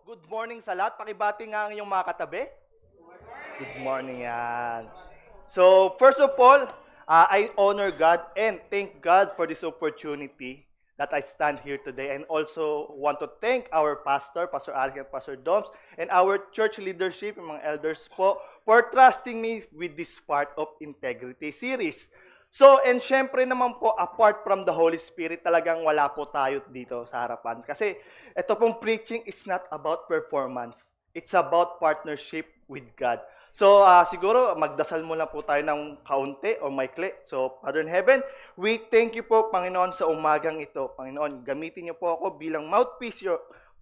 good morning sa lahat. Pakibati nga ang inyong mga katabi. Good morning yan. So, first of all, I honor God and thank God for this opportunity that I stand here today, and also want to thank our pastor, Pastor Alex and Pastor Doms, and our church leadership, yung mga elders po, for trusting me with this part of Integrity series. So, and syempre naman po, apart from the Holy Spirit, talagang wala po tayo dito sa harapan. Kasi ito pong preaching is not about performance. It's about partnership with God. So, siguro magdasal muna po tayo ng kaunti o maikli. So, Father in Heaven, we thank you po, Panginoon, sa umagang ito. Panginoon, gamitin niyo po ako bilang mouthpiece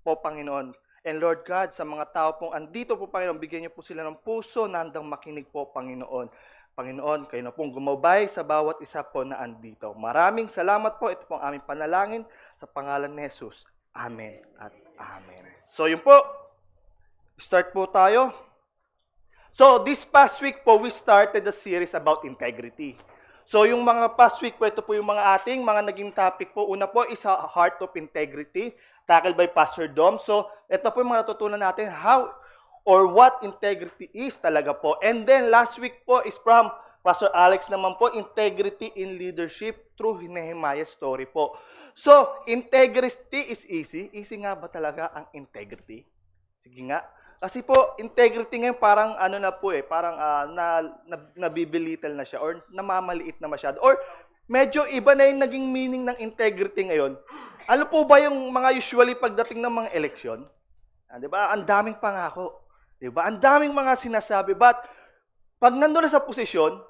po, Panginoon. And Lord God, sa mga tao pong andito po, Panginoon, bigyan niyo po sila ng puso na handang makinig po, Panginoon. Panginoon, kayo na pong gumabay sa bawat isa po na andito. Maraming salamat po. Ito pong aming panalangin sa pangalan ni Jesus. Amen at Amen. So, yun po. Start po tayo. So, this past week po, we started a series about integrity. So, yung mga past week po, ito po yung mga ating mga naging topic po. Una po is Heart of Integrity, tackled by Pastor Dom. So, ito po yung mga natutunan natin, how or what integrity is talaga po. And then, last week po is from Pastor Alex naman po, integrity in leadership through Nehemiah's story po. So, integrity is easy. Easy nga ba talaga ang integrity? Sige nga. Kasi po, integrity ngayon parang ano na po parang nabibilital na siya or namamaliit na masyado. Or medyo iba na yung naging meaning ng integrity ngayon. Ano po ba yung mga usually pagdating ng mga eleksyon? Di ba? Ang daming pangako. Di ba? Ang daming mga sinasabi. But pag nandun na sa posisyon,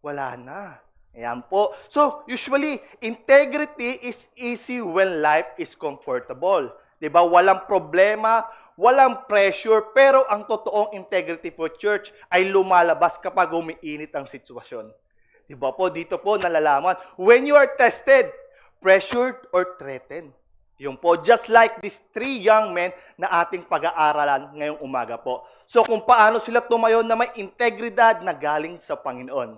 wala na. Ayan po. So, usually, integrity is easy when life is comfortable. Di ba? Walang problema, walang pressure, pero ang totoong integrity po, church, ay lumalabas kapag umiinit ang sitwasyon. Di ba po? Dito po nalalaman. When you are tested, pressured, or threatened. Yung po, just like these three young men na ating pag-aaralan ngayong umaga po. So, kung paano sila tumayo na may integridad na galing sa Panginoon.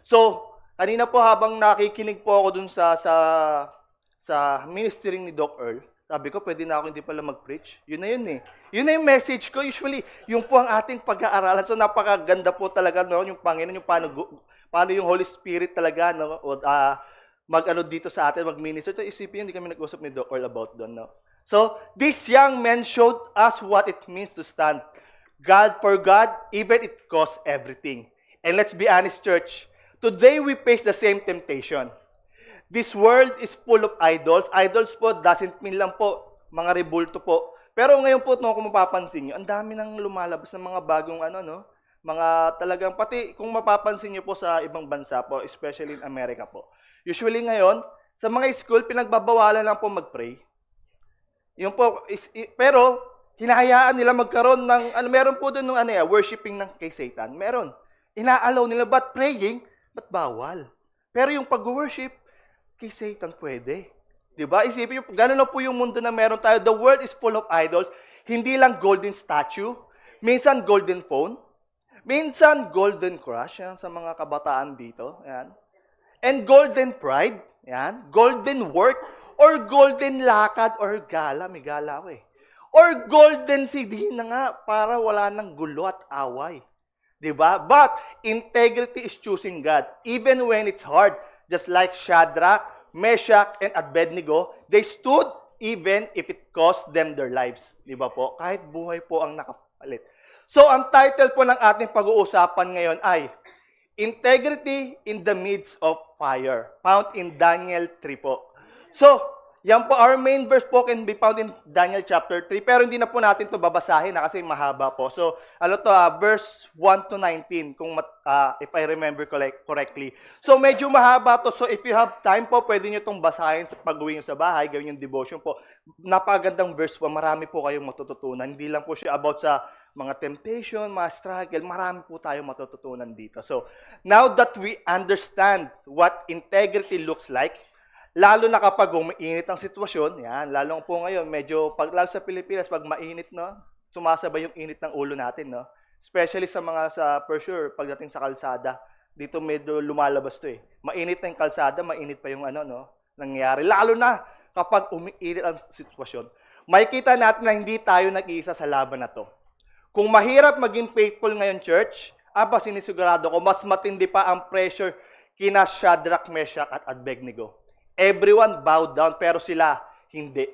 So, kanina po habang nakikinig po ako dun sa ministering ni Doc Earl, sabi ko, pwede na ako hindi pala mag-preach. Yun na yun eh. Yun na yung message ko. Usually, yung po ang ating pag-aaralan. So, napakaganda po talaga, no? Yung Panginoon, yung paano yung Holy Spirit talaga, no? Mag-ano dito sa atin, mag-minister. So, isipin yun, hindi kami nag-usap ni Doc Earl about doon, no? So, these young men showed us what it means to stand. God for God, even it costs everything. And let's be honest, church. Today, we face the same temptation. This world is full of idols. Idols po doesn't mean lang po mga rebulto po. Pero ngayon po, no, kung mapapansin nyo, ang dami nang lumalabas ng mga bagong mga talagang, pati kung mapapansin nyo po sa ibang bansa po, especially in America po. Usually ngayon, sa mga school, pinagbabawalan lang po mag-pray. Yung po, pero hinahayaan nila magkaroon ng, meron po doon ng worshiping ng kay Satan. Meron. Ina-allow nila, but praying, but bawal. Pero yung pag-worship, kay Satan pwede. Diba? Isipin nyo, gano'n na po yung mundo na meron tayo. The world is full of idols. Hindi lang golden statue. Minsan golden phone. Minsan golden crush. Yan, sa mga kabataan dito. Yan. And golden pride. Yan. Golden work. Or golden lakad. Or gala. May gala ako eh. Or golden CD na nga para wala nang gulo at away. Diba? But integrity is choosing God. Even when it's hard. Just like Shadrach, Meshach, and Abednego, they stood even if it cost them their lives. Di ba po? Kahit buhay po ang nakapalit. So, ang title po ng ating pag-uusapan ngayon ay Integrity in the Midst of Fire, found in Daniel 3 po. So, yan po, our main verse po can be found in Daniel chapter 3, pero hindi na po natin ito babasahin kasi mahaba po. So, verse 1 to 19, if I remember correctly. So, medyo mahaba to. So, if you have time po, pwede nyo itong basahin sa pag-uwi nyo sa bahay, gawin yung devotion po. Napakagandang verse po, marami po kayong matututunan. Hindi lang po siya about sa mga temptation, mga struggle, marami po tayong matututunan dito. So, now that we understand what integrity looks like, lalo na kapag umiinit ang sitwasyon, yan, lalo po ngayon, lalo sa Pilipinas, pag mainit, no, sumasabay yung init ng ulo natin, no? Especially for sure, pagdating sa kalsada, dito medyo lumalabas to eh. Mainit na yung kalsada, mainit pa yung nangyayari. Lalo na kapag umiinit ang sitwasyon. makikita natin na hindi tayo nag-iisa sa laban na to. Kung mahirap maging faithful ngayon, church, sinisigurado ko, mas matindi pa ang pressure kina Shadrach, Meshach, at Abednego. Everyone bowed down, pero sila, hindi.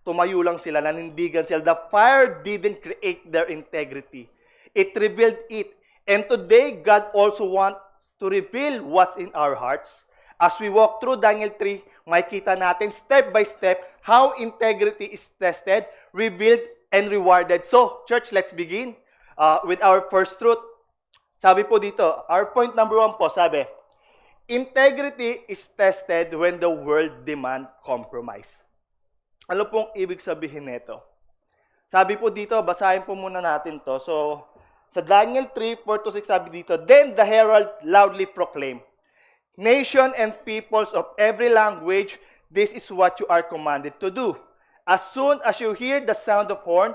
Tumayo lang sila, nanindigan sila. The fire didn't create their integrity. It revealed it. And today, God also wants to reveal what's in our hearts. As we walk through Daniel 3, makikita natin step by step how integrity is tested, revealed, and rewarded. So, church, let's begin with our first truth. Sabi po dito, our point number 1 po, sabi, integrity is tested when the world demand compromise. Ano pong ibig sabihin nito? Sabi po dito, basahin po muna natin to. So, sa Daniel 3:4-6 sabi dito, then the herald loudly proclaimed, nation and peoples of every language, this is what you are commanded to do. As soon as you hear the sound of horn,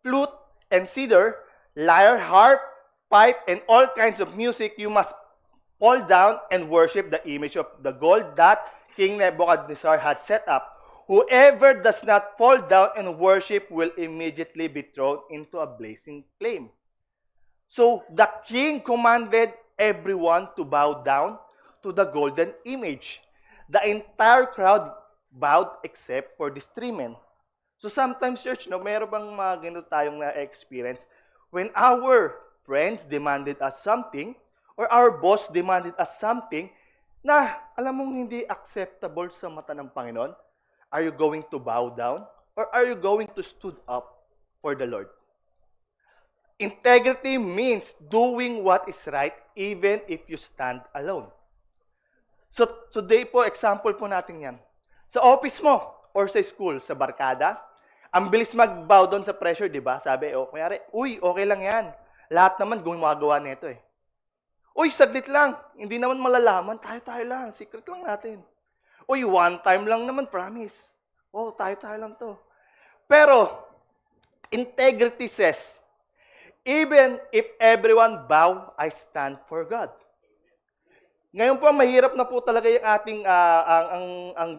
flute, and cedar, lyre, harp, pipe, and all kinds of music, you must fall down and worship the image of the gold that King Nebuchadnezzar had set up. Whoever does not fall down and worship will immediately be thrown into a blazing flame. So, the king commanded everyone to bow down to the golden image. The entire crowd bowed except for these 3 men. So sometimes, church, meron bang mga ganito tayong na-experience when our friends demanded us something or our boss demanded us something na alam mong hindi acceptable sa mata ng Panginoon? Are you going to bow down or are you going to stood up for the Lord? Integrity means doing what is right even if you stand alone. So today po, example po natin yan. Sa office mo or sa school, sa barkada, ang bilis mag-bow down sa pressure, di ba? Sabi, kunyari, uy, okay lang yan. Lahat naman gumagawa nito eh. Uy, saglit lang. Hindi naman malalaman. Tayo-tayo lang. Secret lang natin. Uy, one time lang naman, promise. Tayo-tayo lang to. Pero, integrity says, even if everyone bow, I stand for God. Ngayon po, mahirap na po talaga yung ating,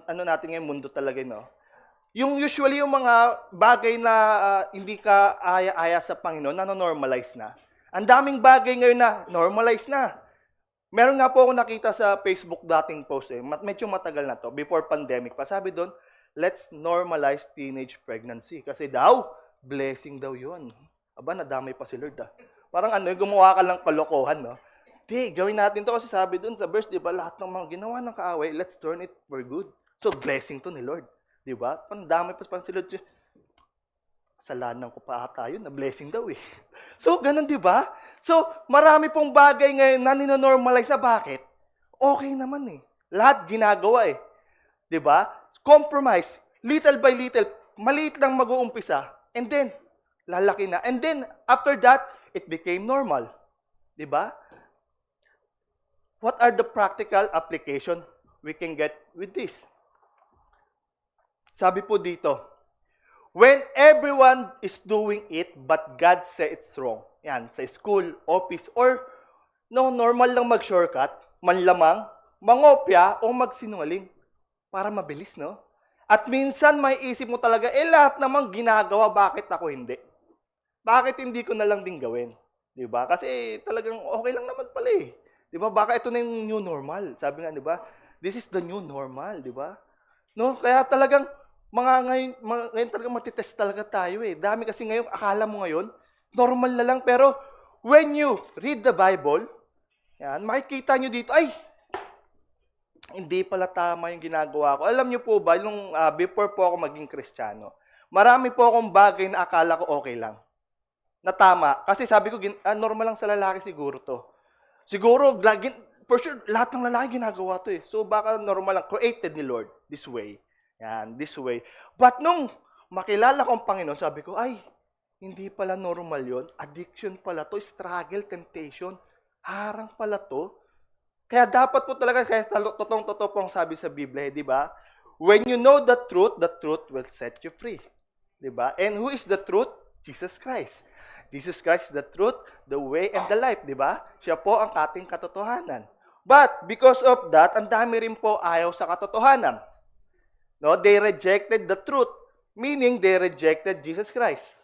ano natin ngayong mundo talaga, no? Yung usually yung mga bagay na hindi ka aya-aya sa Panginoon, nano-normalize na. Ang daming bagay ngayon na normalize na. Meron nga po ako nakita sa Facebook dating post medyo matagal na to, before pandemic pa. Sabi doon, let's normalize teenage pregnancy. Kasi daw, blessing daw yun. Aba, nadamay pa si Lord Parang gumawa ka lang kalokohan, no? Di, gawin natin to kasi sabi doon sa verse, di ba, lahat ng mga ginawa ng kaaway, let's turn it for good. So, blessing to ni Lord. Di ba? Pandamay pa si Lord. Kasalanan ko pa ata yun, na blessing daw eh. So, ganun di ba? So, marami pong bagay ngayon na ninonormalize na bakit? Okay naman eh. Lahat ginagawa eh. Di ba? Compromise. Little by little. Maliit lang mag-uumpisa. And then, lalaki na. And then, after that, it became normal. Di ba? What are the practical application we can get with this? Sabi po dito, when everyone is doing it, but God says it's wrong. Yan, sa school, office, or normal lang mag-shortcut, manlamang, mangopya, o magsinungaling. Para mabilis, no? At minsan may isip mo talaga, lahat naman ginagawa, bakit ako hindi? Bakit hindi ko na lang din gawin? Diba? Kasi talagang okay lang naman pala eh. Diba? Baka ito na yung new normal. Sabi nga, diba? This is the new normal, diba? No? Kaya talagang, ngayon talaga matitest talaga tayo eh. Dami kasi ngayon, akala mo ngayon, normal na lang. Pero, when you read the Bible, yan, makikita nyo dito, ay, hindi pala tama yung ginagawa ko. Alam nyo po ba, yung before po ako maging Kristiyano, marami po akong bagay na akala ko okay lang. Na tama. Kasi sabi ko, normal lang sa lalaki siguro to. Siguro, for sure, lahat ng lalaki ginagawa to eh. So, baka normal lang. Created ni Lord this way. Yan, this way. But nung makilala ko ang Panginoon, sabi ko, ay, hindi pala normal yon. Addiction pala to. Struggle, temptation. Harang pala to. Kaya dapat po talaga, kaya totoong-totoo pong sabi sa Biblia, di ba? When you know the truth will set you free. Di ba? And who is the truth? Jesus Christ. Jesus Christ is the truth, the way, and the life, di ba? Siya po ang ating katotohanan. But, because of that, ang dami rin po ayaw sa katotohanan. No, they rejected the truth. Meaning, they rejected Jesus Christ.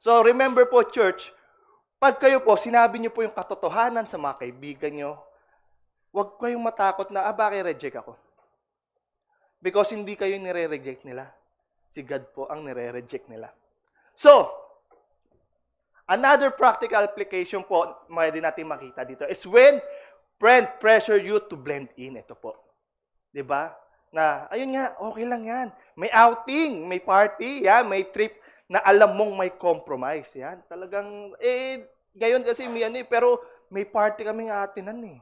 So, remember po, church, pag kayo po, sinabi niyo po yung katotohanan sa mga kaibigan niyo, huwag kayong matakot na, bakit reject ako? Because hindi kayo nire-reject nila. Si God po ang nire-reject nila. So, another practical application po, din natin makita dito, is when friend pressure you to blend in. Ito po. Diba? Na, ayun nga, okay lang yan. May outing, may party, yan, may trip na alam mong may compromise. Yan, talagang, ngayon kasi may pero may party kaming atinan eh.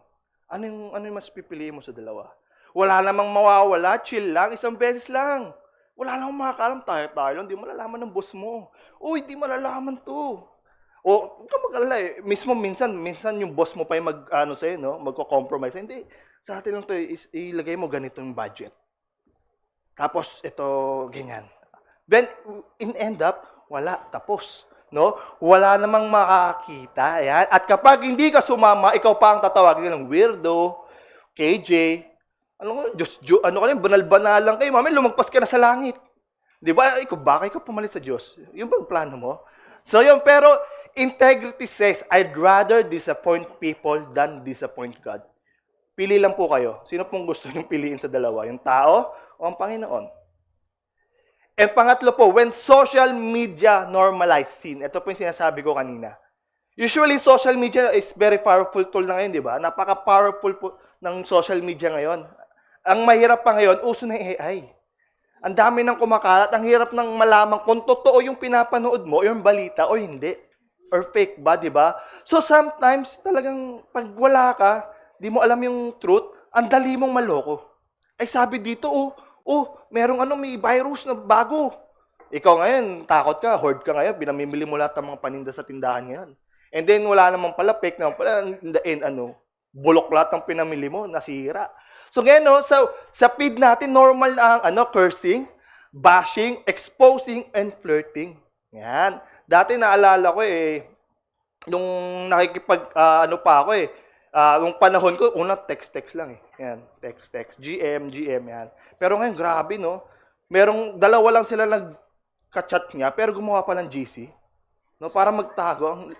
Ano yung mas pipiliin mo sa dalawa? Wala namang mawawala, chill lang, isang beses lang. Wala namang makakalam, tayo lang, di malalaman ng boss mo. Uy, di malalaman to. O, huwag ka mag-alala eh. Mismo, minsan yung boss mo pa yung sa'yo, no? Magko-compromise. Hindi, sa atin lang to, ilagay mo ganito yung budget. Tapos, ito, ganyan. Then, in end up, wala, tapos. No? Wala namang makakita. Yan. At kapag hindi ka sumama, ikaw pa ang tatawagin ng weirdo, KJ, banal-banal lang kayo, mami, lumagpas ka na sa langit. Di ba? Baka ikaw pumalit sa Diyos. Yung bang plano mo? So, yun, pero, integrity says, I'd rather disappoint people than disappoint God. Pili lang po kayo. Sino pong gusto niyong piliin sa dalawa? Yung tao o ang Panginoon? And pangatlo po, when social media normalize sin. Ito po yung sinasabi ko kanina. Usually, social media is very powerful tool na ngayon, di ba? Napaka-powerful po ng social media ngayon. Ang mahirap pa ngayon, uso na yung AI. Ang dami nang kumakalat, ang hirap nang malaman kung totoo yung pinapanood mo, yung balita, o hindi. Or fake ba, di ba? So sometimes, talagang pag wala ka, di mo alam yung truth, ang dali mong maloko. Ay sabi dito, merong may virus na bago. Ikaw ngayon, takot ka, hoard ka ngayon, binamimili mo lahat ng mga paninda sa tindahan ngayon. And then wala namang pala, fake naman pala, in the end, bulok lahat ng pinamili mo, nasira. So ngayon, sa feed natin, normal ang cursing, bashing, exposing, and flirting. Yan. Dati naalala ko nung nakikipag, nung panahon ko, text lang Yan, text. GM, yan. Pero ngayon, grabe, no? Merong, dalawa lang sila nagka-chat niya, pero gumawa pa ng GC. No, para magtago.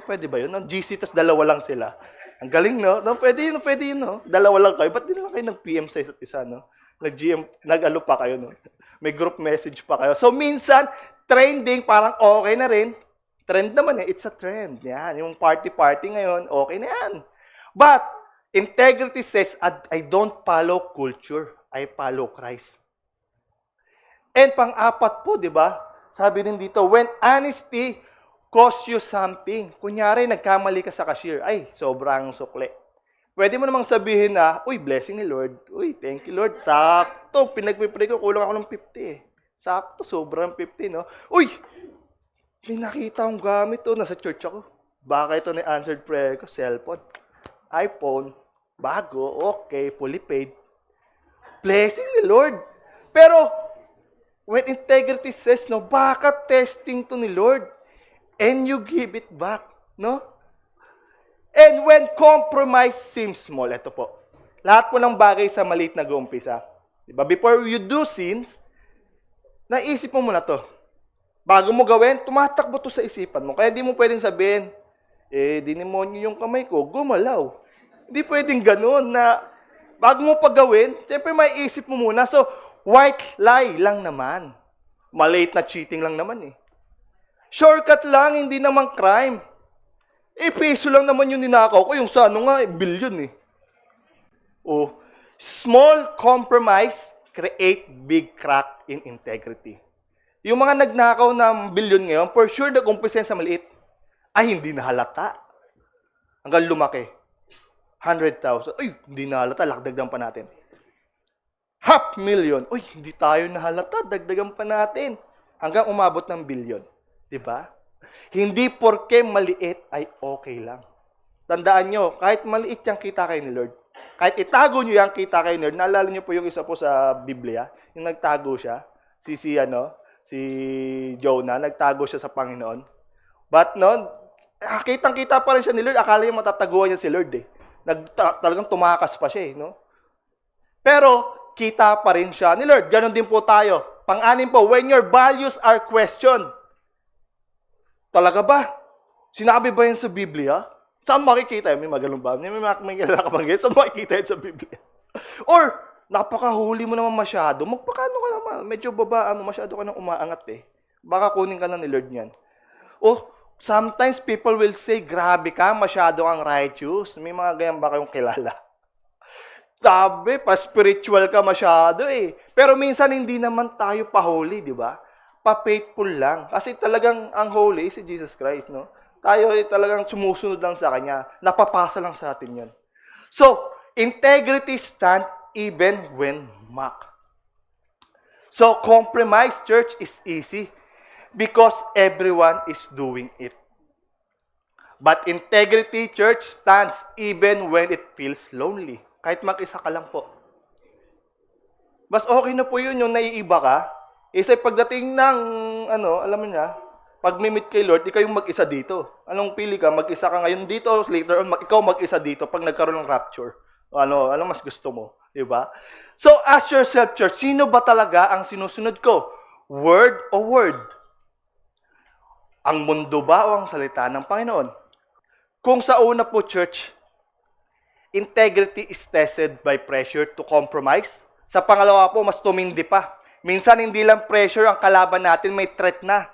Pwede ba yun? Ang GC, tas dalawa lang sila. Ang galing, no? Pwede yun, no? Dalawa lang kayo. Ba't di lang kayo nag-PM sa isa't isa, no? Nag-GM, nag-alo pa kayo, no? May group message pa kayo. So, minsan, trending, parang okay na rin. Trend naman it's a trend. Yan, yung party-party ngayon, okay na yan. But, integrity says, I don't follow culture. I follow Christ. And pang-apat po, di ba? Sabi din dito, when honesty costs you something. Kunyari, nagkamali ka sa cashier. Ay, sobrang sukle. Pwede mo namang sabihin na, uy, blessing ni Lord. Uy, thank you, Lord. Sakto, pinagpipray ko, kulang ako ng 50 Sakto, sobrang 50, no? Uy, may nakita akong gamit nasa church ako. Baka ito na answered prayer ko, cellphone, iPhone, bago, okay, fully paid. Blessing ni Lord. Pero, when integrity says, no, baka testing to ni Lord. And you give it back, no? And when compromise seems small, ito po. Lahat po ng bagay sa maliit na gumpisa. Diba? Before you do sins, naisip mo muna to. Bago mo gawin, tumatakbo to sa isipan mo. Kaya di mo pwedeng sabihin, dinimonyo yung kamay ko, gumalaw. Hindi pwedeng ganun na bago mo pagawin, siyempre may isip mo muna. So, white lie lang naman. Maliit na cheating lang naman Shortcut lang, hindi naman crime. Peso lang naman yung ninakaw ko, yung sa billion small compromise create big crack in integrity. Yung mga nagnakaw ng billion ngayon, for sure nag-umpisa sa maliit, ay hindi nahalata. Hanggang lumaki. 100,000. Uy, hindi nahalata, lakdagdan pa natin. 500,000. Uy, hindi tayo nahalata, dagdagan pa natin. Hanggang umabot ng billion. Diba? Hindi porke maliit ay okay lang. Tandaan nyo, kahit maliit yung kita kayo ni Lord, kahit itago nyo yung kita kayo ni Lord, naalala nyo po yung isa po sa Biblia, yung nagtago siya, si Jonah, nagtago siya sa Panginoon. But kitang-kita pa rin siya ni Lord, akala niya matataguan niya si Lord talagang tumakas pa siya no? Pero, kita pa rin siya ni Lord. Ganon din po tayo. Pang-anim po, when your values are questioned. Talaga ba? Sinabi ba yan sa Biblia? Saan makikita yan? May magalong ba? May kalakabanggit? Saan makikita yan sa Biblia? Or, napakahuli mo naman masyado. Magpakano ka naman? Medyo babaan mo. Masyado ka nang umaangat eh. Baka kunin ka na ni Lord niyan. Oh, sometimes people will say, grabe ka, masyado kang righteous. May mga ganyan ba kayong kilala? Sabi, pa-spiritual ka masyado eh. Pero minsan hindi naman tayo pa-holy, di ba? Pa-faithful lang. Kasi talagang ang holy si Jesus Christ, no? Tayo ay talagang sumusunod lang sa Kanya. Napapasa lang sa atin yun. So, integrity stand even when mocked. So, compromise, church, is easy because everyone is doing it. But integrity, church, stands even when it feels lonely. Kahit mag-isa ka lang po. Mas okay na po yun yung naiiba ka. Isa pagdating ng, alam mo niya, pag mimit kay Lord, ikaw yung mag-isa dito. Anong pili ka? Mag-isa ka ngayon dito, later on, ikaw mag-isa dito pag nagkaroon ng rapture. Ano mas gusto mo? Diba? So, ask yourself, church, sino ba talaga ang sinusunod ko? Word o word? Ang mundo ba o ang salita ng Panginoon? Kung sa una po, church, integrity is tested by pressure to compromise. Sa pangalawa po, mas tumindi pa. Minsan, hindi lang pressure ang kalaban natin, may threat na.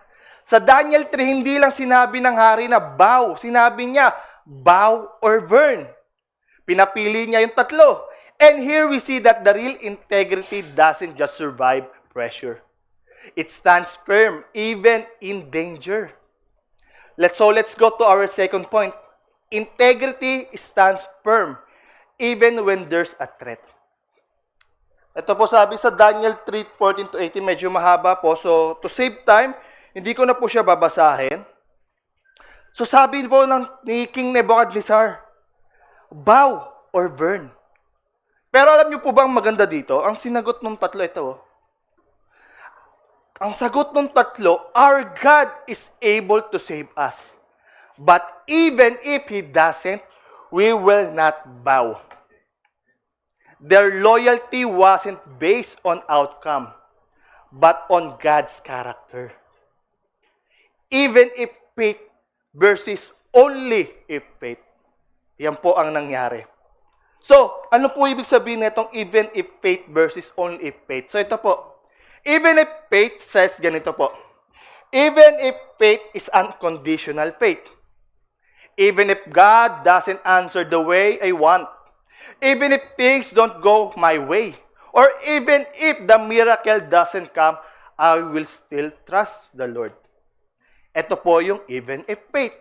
Sa Daniel 3, hindi lang sinabi ng hari na bow. Sinabi niya, bow or burn. Pinapili niya yung tatlo. And here we see that the real integrity doesn't just survive pressure. It stands firm, even in danger. Let's go to our second point. Integrity stands firm, even when there's a threat. Ito po sabi sa Daniel 3:14-18, medyo mahaba po. So, to save time, hindi ko na po siya babasahin. So, sabi po ni King Nebuchadnezzar, bow or burn. Pero alam niyo po ba ang maganda dito? Ang sinagot ng tatlo ito. Ang sagot ng tatlo, our God is able to save us. But even if He doesn't, we will not bow. Their loyalty wasn't based on outcome, but on God's character. Even if faith versus only if faith. Yan po ang nangyari. So, ano po ibig sabihin nitong even if faith versus only if faith? So, ito po. Even if faith says ganito po. Even if faith is unconditional faith. Even if God doesn't answer the way I want. Even if things don't go my way. Or even if the miracle doesn't come, I will still trust the Lord. Ito po yung even if faith.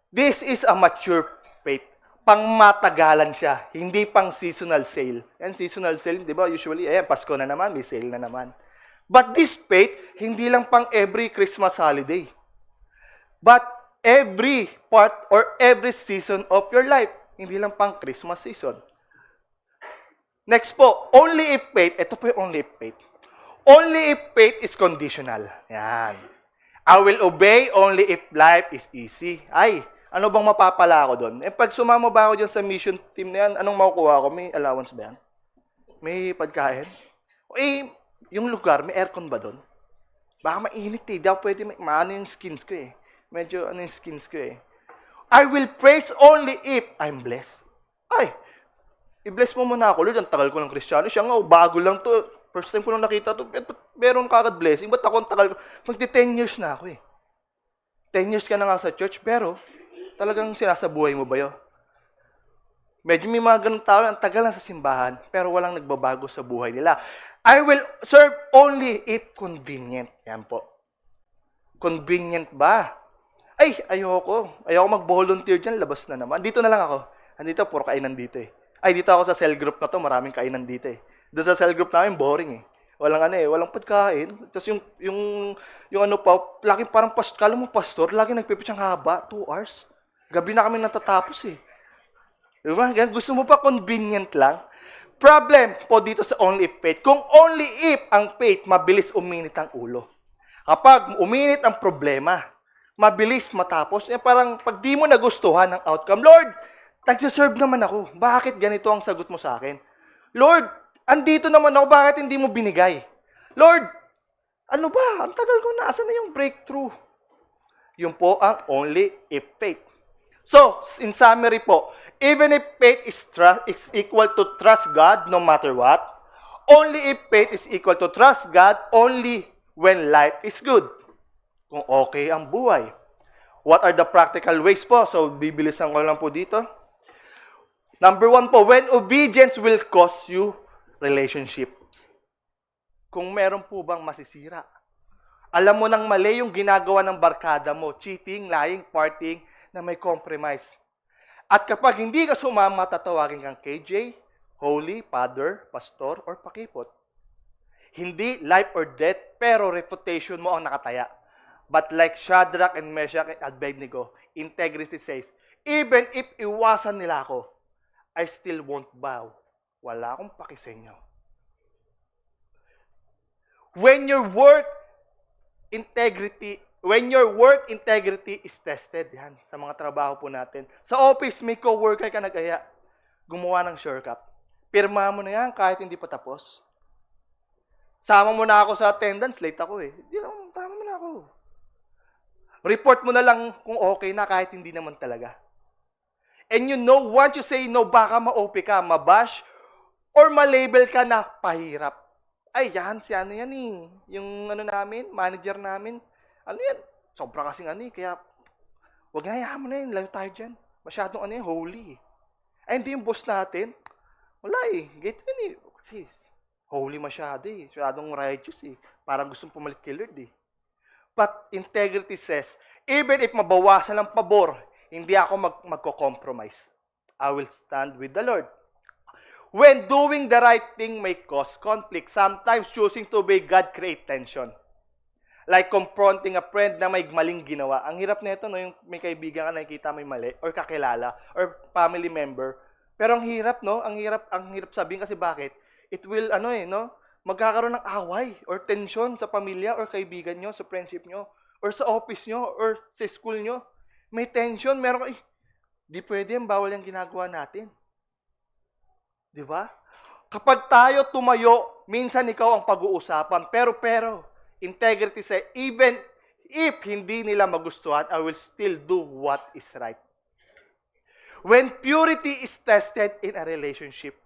This is a mature faith. Pangmatagalan siya, hindi pang seasonal sale. And seasonal sale, di ba? Usually, Pasko na naman, may sale na naman. But this faith, hindi lang pang every Christmas holiday. But every part or every season of your life. Hindi lang pang Christmas season. Next po, only if faith. Ito po yung only if faith. Only if faith is conditional. Yan. I will obey only if life is easy. Ay, ano bang mapapala ako doon? Pag sumama ba ako dyan sa mission team na yan, anong makukuha ko? May allowance ba yan? May pagkain? Yung lugar, may aircon ba doon? Baka mainit eh. Di ako pwede, maano yung skins ko eh. Medyo ano yung skins ko eh. I will praise only if I'm blessed. Ay, i-bless mo muna ako, Lord. Ang tagal ko ng Kristiyano. Siya nga, bago lang to. First time ko lang nakita to. Meron kagad blessing. Ba't ako ang tagal ko? Magti 10 years na ako eh. 10 years ka na nga sa church, pero talagang sinasabuhay mo ba yun? Medyo may mga ganung tao, ang tagal lang sa simbahan, pero walang nagbabago sa buhay nila. I will serve only if convenient. Yan po. Convenient ba? Ay, ayoko mag-volunteer dyan, labas na naman. Dito na lang ako. Andito, puro kainan dito eh. Ay, dito ako sa cell group na to, maraming kainan dito eh. Doon sa cell group namin, boring eh. Walang pagkain. Tapos yung ano pa, laging parang kala mo pastor, laging nagpipitch ang haba, 2 hours. Gabi na kami natatapos eh. Diba? Gusto mo pa convenient lang? Problem po dito sa only if faith. Kung only if ang faith, mabilis uminit ang ulo. Kapag uminit ang problema, mabilis matapos. Parang pag di mo nagustuhan ang outcome, Lord, tagsiserve naman ako. Bakit ganito ang sagot mo sa akin? Lord, andito naman ako, bakit hindi mo binigay? Lord, ano ba? Ang tagal ko na. Asan na yung breakthrough? Yun po ang only if faith. So, in summary po, even if faith is equal to trust God no matter what, only if faith is equal to trust God only when life is good. Kung okay ang buhay. What are the practical ways po? So, bibilisan ko lang po dito. Number 1 po, when obedience will cost you relationships. Kung meron po bang masisira. Alam mo nang mali yung ginagawa ng barkada mo, cheating, lying, partying, na may compromise. At kapag hindi ka sumama, tatawagin kang KJ, Holy, Father, Pastor, or Pakipot. Hindi life or death, pero reputation mo ang nakataya. But like Shadrach and Meshach and Abednego, integrity says, even if iwasan nila ako, I still won't bow. Wala akong paki sa inyo. When your work integrity is tested, yan, sa mga trabaho po natin. Sa office, may co-worker ka nag-aya, gumawa ng shortcut. Pirma mo na yan kahit hindi pa tapos. Sama mo na ako sa attendance, late ako eh. Tama mo na ako. Report mo na lang kung okay na kahit hindi naman talaga. And you know, once you say no, baka ma-OP ka, mabash, or ma-label ka na pahirap. Ay, yan, si ano yan eh. Yung ano namin, manager namin. Ano yan? Sobra kasing ano eh. Kaya, huwag nga hayaan mo na yun. Layo tayo dyan. Masyadong ano yan, holy. Ay, hindi yung boss natin. Wala eh. Gate yun eh. Kasi, holy masyado eh. Masyadong righteous eh. Parang gustong pumalit kay Lord eh. But integrity says, even if mabawasan ng pabor, hindi ako magko-compromise. I will stand with the Lord. When doing the right thing may cause conflict, sometimes choosing to obey God create tension. Like confronting a friend na may maling ginawa. Ang hirap nito, no, yung may kaibigan ka nakikita may mali, or kakilala, or family member. Pero ang hirap, no? Ang hirap sabihin kasi bakit? It will, magkakaroon ng away, or tension sa pamilya, or kaibigan nyo, sa friendship nyo, or sa office nyo, or sa school nyo. May tension, meron di pwede yan, bawal yung ginagawa natin. Di ba? Kapag tayo tumayo, minsan ikaw ang pag-uusapan. Pero, integrity say, even if hindi nila magustuhan, I will still do what is right. When purity is tested in a relationship,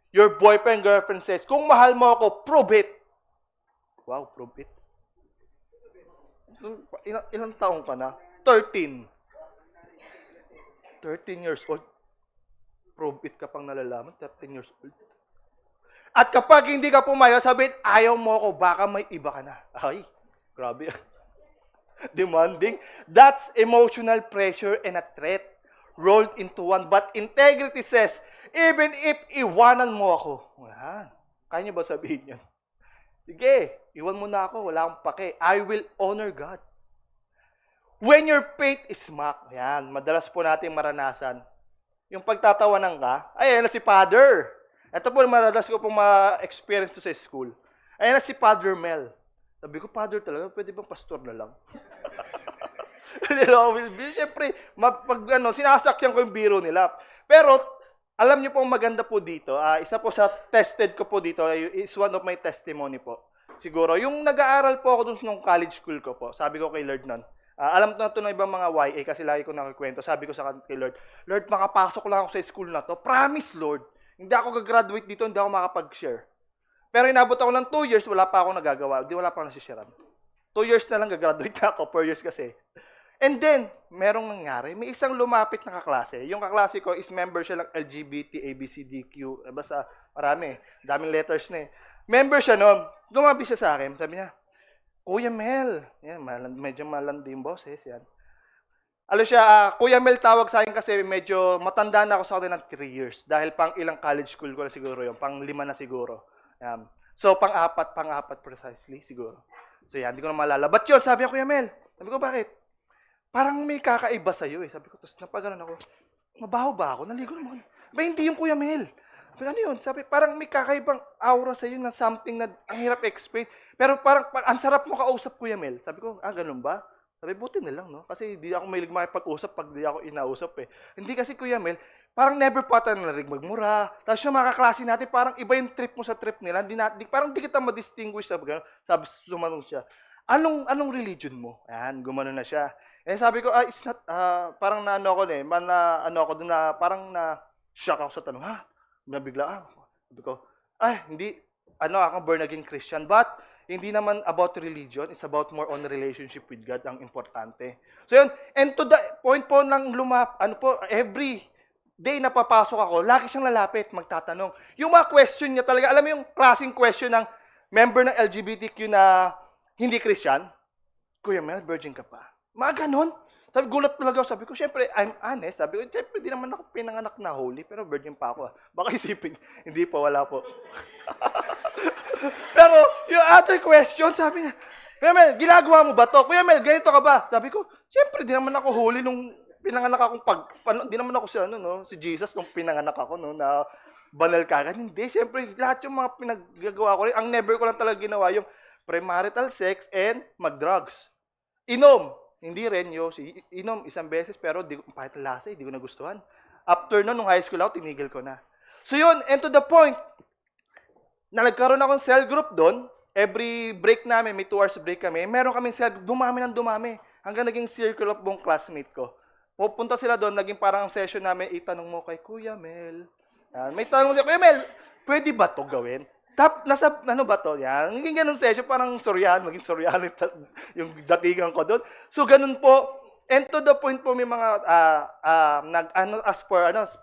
your boyfriend, girlfriend says, kung mahal mo ako, prove it. Wow, prove it. Ilang taong ka na? 13. 13 years old. Prove it ka pang nalalaman, 13 years old. At kapag hindi ka pumayag, sabihin, ayaw mo ako, baka may iba ka na. Ay, grabe. Demanding. That's emotional pressure and a threat rolled into one. But integrity says, even if iwanan mo ako, kaya niyo ba sabihin yan? Sige, iwan mo na ako, wala akong pake. I will honor God. When your faith is mocked, yan, madalas po natin maranasan, yung pagtatawanan ka, ayan na si Father. Ito po, madalas ko pong ma-experience to sa school. Ayan na si Father Mel. Sabi ko, Father talaga, pwede bang pastor na lang? Siyempre, sinasakyan ko yung biro nila. Pero, alam niyo po, maganda po dito, isa po sa tested ko po dito, is one of my testimony po. Siguro, yung nag-aaral po ako dun nung college school ko po, sabi ko kay Lord nun, alam na ito ng ibang mga YA kasi lagi ko nakikwento. Sabi ko kay Lord, Lord, makapasok lang ako sa school na to. Promise, Lord. Hindi ako gagraduate dito, hindi ako makapag-share. Pero inabot ako ng 2 years, wala pa ako nagagawa. Wala pa ako nasisharean. 2 years na lang gagraduate na ako, 4 years kasi. And then, merong nangyari. May isang lumapit na kaklase. Yung kaklase ko is member siya ng LGBT, ABCDQ. Basta marami. Daming letters na eh. Member siya noon. Lumapit siya sa akin. Sabi niya, Kuya Mel. Yan, medyo malanding boses yan. Kuya Mel tawag sa akin kasi medyo matanda na ako sa akin ng 3 years. Dahil pang ilang college school ko na siguro yun. Pang 5 na siguro. So, pang-apat precisely siguro. So, yan, hindi ko na maalala. But yun, sabi niya, Kuya Mel. Sabi ko, bakit? Parang may kakaiba sa'yo eh. Sabi ko, tapos napaganon ako. Mabaho ba ako? Naligo naman. Ba, hindi yung Kuya Mel. Sabi, ano yun? Sabi, parang may kakaibang aura sa'yo na something na ang hirap explain. Pero parang, ang sarap mo kausap, Kuya Mel. Sabi ko, ganun ba? Sabi, buti na lang, no? Kasi di ako mahilig makipag-usap pag di ako inausap eh. Hindi kasi, Kuya Mel, parang never pa tayo narinig magmura. Tapos yung mga kaklase natin, parang iba yung trip mo sa trip nila. Parang di kita ma-distinguish. Sabi sumanong siya, anong religion mo? Ayan, gumano na siya. Eh sabi ko, it's not, parang na ano ako eh, ano ako doon na, parang na shock ako sa tanong, nabigla, sabi ko, hindi, ako born again Christian, but hindi naman about religion, it's about more on relationship with God ang importante. So yun, and to the point po ng every day na papasok ako, lagi siyang lalapit, magtatanong. Yung mga question niya talaga, alam mo yung klaseng question ng member ng LGBTQ na hindi Christian, Kuya Mel, virgin ka pa. Mga ganon. Gulat talaga ako. Sabi ko, syempre, I'm honest. Sabi ko, syempre, di naman ako pinanganak na holy, pero virgin pa ako. Baka isipin, hindi po, wala po. Pero, yung other question, sabi niya, Kuya Mel, ginagawa mo ba to? Kuya Mel, ganito ka ba? Sabi ko, syempre, di naman ako holy nung pinanganak akong di naman ako si Jesus nung pinanganak ako, na banal kagad. Hindi, syempre, lahat yung mga pinaggagawa ko rin. Ang never ko lang talaga ginawa, yung premarital sex and mag-drugs. Inom. Hindi rin, inom isang beses, pero kahit lasa, hindi ko nagustuhan. After nung high school ako, tinigil ko na. So yun, and to the point, na nagkaroon akong cell group doon, every break namin, may 2 hours break kami, meron kaming cell group, dumami. Hanggang naging circle of buong classmate ko. Pupunta sila doon, naging parang session namin, itanong mo kay Kuya Mel. May tanong siya, Kuya Mel, pwede ba to gawin? Nasa, ba to? Yan. Naging ganun session, parang maging Soriano yung datingan ko doon. So, ganun po. And to the point po, may mga,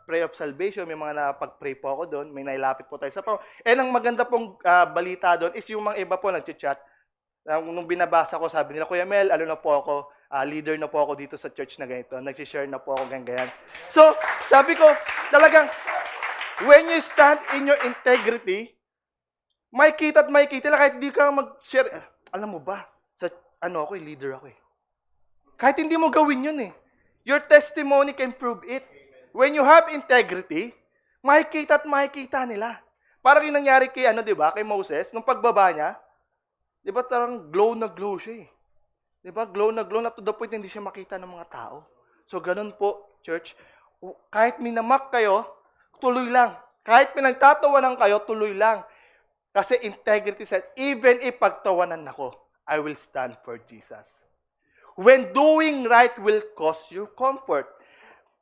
prayer of salvation, may mga napag-pray po ako doon, may nailapit po tayo sa pao. And ang maganda pong balita doon is yung mga iba po nag-chat. Nung binabasa ko, sabi nila, Kuya Mel, na po ako, leader na po ako dito sa church na ganito. Nag-share na po ako ganyan. So, sabi ko, talagang, when you stand in your integrity, may kita kahit di ka mag-share. Alam mo ba, leader ako eh. Kahit hindi mo gawin yun eh. Your testimony can prove it. When you have integrity, makikita nila. Parang yung nangyari kay, di ba, kay Moses, nung pagbaba niya, di ba, tarang glow na glow siya eh. Di ba, glow na to the point hindi siya makita ng mga tao. So, ganun po, church. Kahit minamak kayo, tuloy lang. Kahit pinagtatawanan kayo, tuloy lang. Kasi integrity said, even if pagtawanan ako, I will stand for Jesus. When doing right will cause you comfort.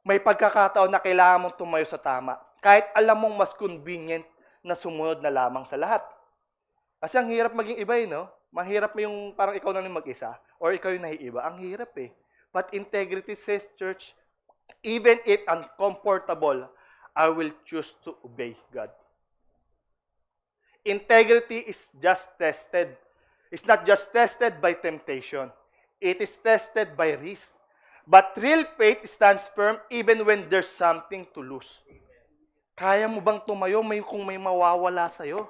May pagkakataon na kailangan mong tumayo sa tama. Kahit alam mong mas convenient na sumunod na lamang sa lahat. Kasi ang hirap maging iba no? Mahirap yung parang ikaw na yung mag-isa or ikaw yung naiiba. Ang hirap eh. But integrity says, church, even if uncomfortable, I will choose to obey God. Integrity is just tested. It's not just tested by temptation. It is tested by risk. But real faith stands firm even when there's something to lose. Kaya mo bang tumayo kung may mawawala sa'yo?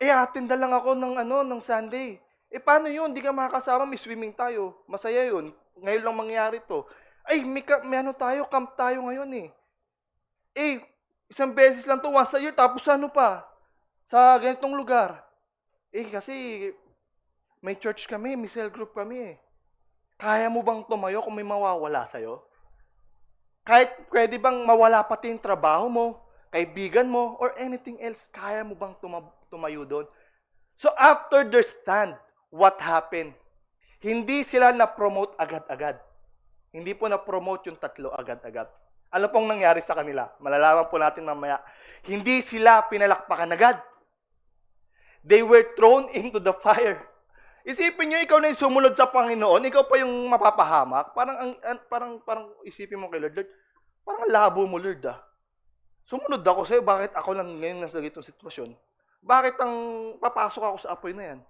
Attend lang ako ng Sunday. Paano yun? Hindi ka makakasama, may swimming tayo. Masaya yun. Ngayon lang mangyari to. May camp tayo ngayon eh. Isang beses lang to, once a year, tapos sa ganitong lugar. Kasi may church kami, may cell group kami eh. Kaya mo bang tumayo kung may mawawala sa'yo? Kahit pwede bang mawala pati yung trabaho mo, kaibigan mo, or anything else, kaya mo bang tumayo doon? So after their stand, what happened? Hindi sila na-promote agad-agad. Hindi po na-promote yung 3 agad-agad. Ano pong nangyari sa kanila? Malalaman po natin mamaya. Hindi sila pinalakpakan agad. They were thrown into the fire. Isipin nyo, ikaw na yung sumunod sa Panginoon, ikaw pa yung mapapahamak. Parang isipin mo kay Lord, parang labo mo, Lord Sumunod ako sa'yo, bakit ako lang ngayon nasa ganitong sitwasyon? Bakit papasok ako sa apoy na yan?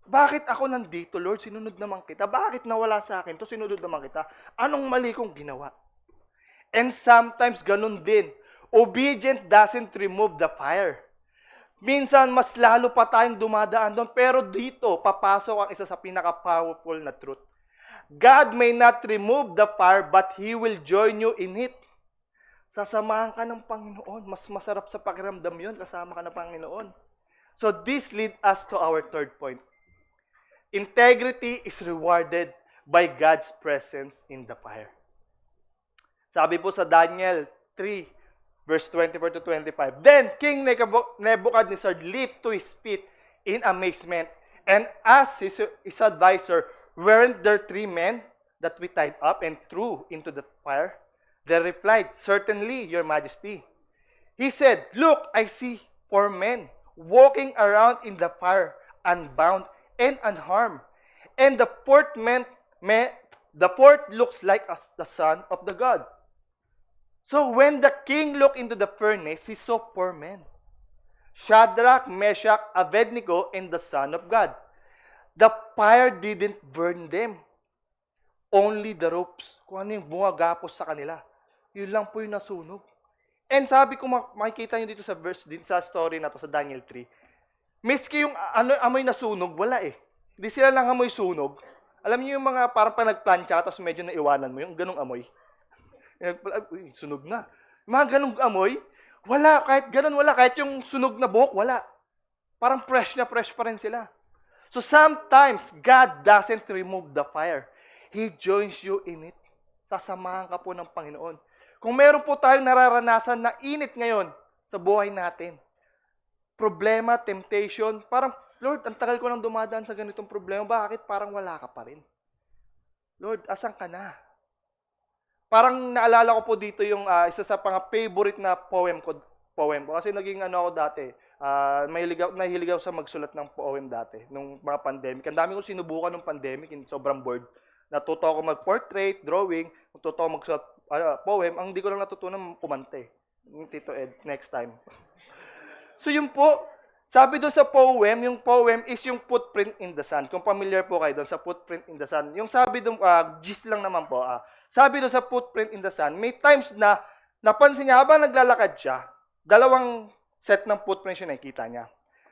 Bakit ako nandito, Lord? Sinunod naman kita. Bakit nawala sa akin to? Sinunod naman kita. Anong mali kong ginawa? And sometimes, ganun din. Obedience doesn't remove the fire. Minsan, mas lalo pa tayong dumadaan doon. Pero dito, papasok ang isa sa pinaka-powerful na truth. God may not remove the fire, but He will join you in it. Sasamahan ka ng Panginoon. Mas masarap sa pakiramdam yun, kasama ka ng Panginoon. So this leads us to our third point. Integrity is rewarded by God's presence in the fire. Sabi po sa Daniel 3, verse 24 to 25. Then King Nebuchadnezzar leaped to his feet in amazement and asked his advisor, weren't there 3 men that we tied up and threw into the fire? They replied, certainly, your majesty. He said, look, I see 4 men walking around in the fire, unbound and unharmed. And the fourth looks like the son of the god. So when the king looked into the furnace, he saw 4 men. Shadrach, Meshach, Abednego, and the son of God. The fire didn't burn them. Only the ropes. Kung ano yung bumagapos sa kanila. Yun lang po yung nasunog. And sabi ko, makikita nyo dito sa verse, din sa story na to sa Daniel 3, miski yung amoy na sunog, wala eh. Hindi sila lang amoy sunog. Alam niyo yung mga parang pa nagplancha, tapos medyo naiwanan mo, yung ganong amoy. Uy, sunog na. Mga ganong amoy, wala. Kahit ganon, wala. Kahit yung sunog na buhok, wala. Parang fresh na fresh pa rin sila. So sometimes, God doesn't remove the fire. He joins you in it. Sasamahan ka po ng Panginoon. Kung meron po tayong nararanasan na init ngayon sa buhay natin, problema, temptation, parang, Lord, ang tagal ko nang dumadaan sa ganitong problema, bakit parang wala ka pa rin? Lord, asan ka na? Parang naalala ko po dito yung isa sa favorite na poem ko. Kasi naging ako dati, nahilig ako sa magsulat ng poem dati, nung mga pandemic. Ang dami ko sinubukan nung pandemic, sobrang bored. Natuto ako mag-portrait, drawing, natuto ako magsulat poem. Ang hindi ko lang natutunan, kumante. Tito Ed, next time. So yun po, sabi doon sa poem, yung poem is yung footprint in the sun. Kung familiar po kayo doon sa footprint in the sun. Yung sabi doon, gist lang naman po, sabi doon sa footprint in the sun, may times na napansin niya habang naglalakad siya, 2 set ng footprints yung nakikita niya.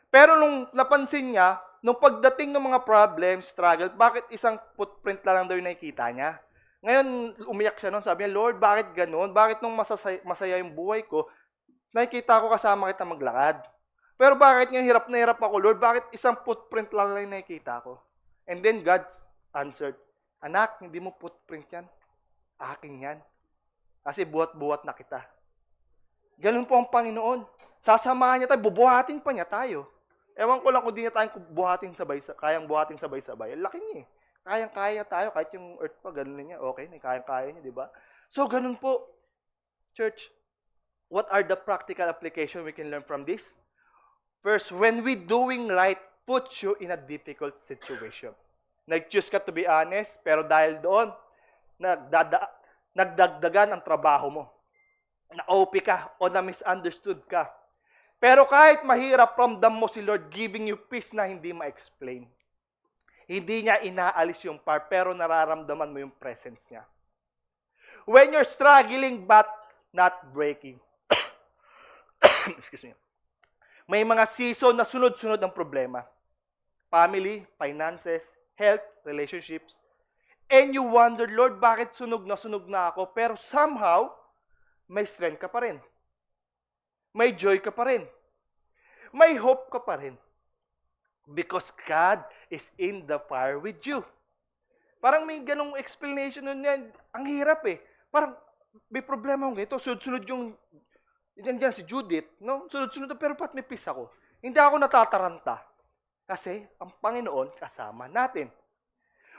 Pero nung napansin niya, nung pagdating ng mga problems, struggle, bakit isang footprint lang daw yung nakikita niya? Ngayon, umiyak siya noon. Sabi niya, Lord, bakit ganun? Bakit nung masaya yung buhay ko, nakikita ko kasama kita maglakad? Pero bakit ngayon hirap na hirap ako, Lord? Bakit isang footprint lang yung nakikita ko? And then God answered, anak, hindi mo footprint yan. Akin yan. Kasi buhat-buhat na kita. Ganun po ang Panginoon. Sasamahan niya tayo, bubuhatin pa niya tayo. Ewan ko lang kung di niya tayong kayang buhatin sabay-sabay. Laki niya eh. Kayang-kaya tayo, kahit yung earth pa, ganun niya. Okay, kayang-kaya niya, di ba? So, ganun po. Church, what are the practical application we can learn from this? First, when we doing right, puts you in a difficult situation. Nag-choose ka to be honest, pero dahil doon, nagdagdagan ang trabaho mo. Na-OP ka o na-misunderstood ka. Pero kahit mahirap, ramdam mo si Lord giving you peace na hindi ma-explain. Hindi niya inaalis yung power, pero nararamdaman mo yung presence niya. When you're struggling but not breaking. Excuse me. May mga season na sunod-sunod ang problema. Family, finances, health, relationships. And you wonder, Lord, bakit sunog na ako? Pero somehow, may strength ka pa rin. May joy ka pa rin. May hope ka pa rin. Because God is in the fire with you. Parang may ganong explanation nun yan. Ang hirap eh. Parang may problema akong ito. Sunod-sunod yung, yan si Judith, no? Sunod-sunod pero pat may peace ako. Hindi ako natataranta. Kasi ang Panginoon kasama natin.